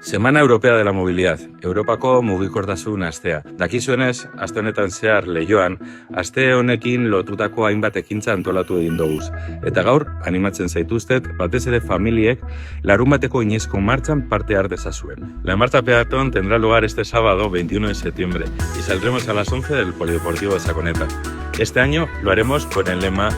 Semana Europea de la Movilidad, Europako mugikortasun astea. Dakizuenez, aste honetan zehar Leioan, aste honekin lotutako hainbat ekintza antolatu egin doguz. Eta gaur, animatzen zaituztet, batez ere familiek, larunbateko Inezko martxan parte har dezazuen. La marcha peatón tendrá lugar este sábado 21 de septiembre y saldremos a las 11 del Polideportivo de Saconeta. Este año lo haremos con el lema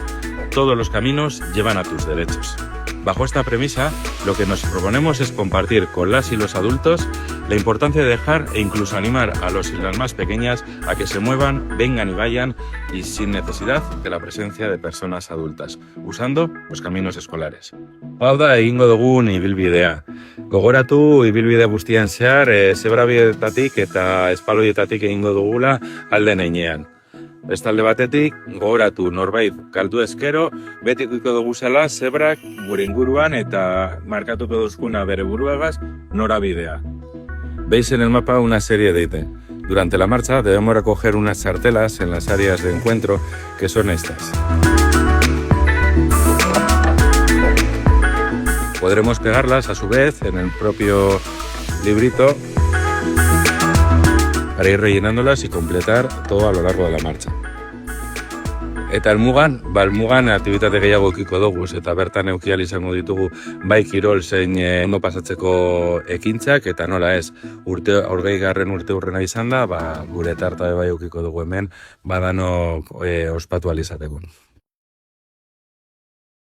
"Todos los caminos llevan a tus derechos". Bajo esta premisa, lo que nos proponemos es compartir con las y los adultos la importancia de dejar e incluso animar a los y las más pequeñas a que se muevan, vengan y vayan y sin necesidad de la presencia de personas adultas, usando los caminos escolares. Hau da egingo dugun ibilbidea. Gogoratu ibilbide guztian zehar, zebrabietatik eta espaloietatik egingo dugula alde heinean. Bestalde batetik, gogoratu norbait galdu ezkero, beti ikuiko duguzela zebrak gure inguruan eta markatuko duzkuna bere buruagaz norabidea. Veis en el mapa una serie de ítems. Durante la marcha debemos recoger unas cartelas en las áreas de encuentro que son estas. Podremos pegarlas a su vez en el propio librito para ir rellenándolas y completar todo a lo largo de la marcha. Eta helmugan aktibitate gehiago edukiko doguz eta bertan eduki ahal izango ditugu bai kirol zein ondo pasatzeko ekintzak eta nola ez 20. urteurrena izan da, gure tarta bai edukiko dugu hemen badanok ospatu ahal izateko.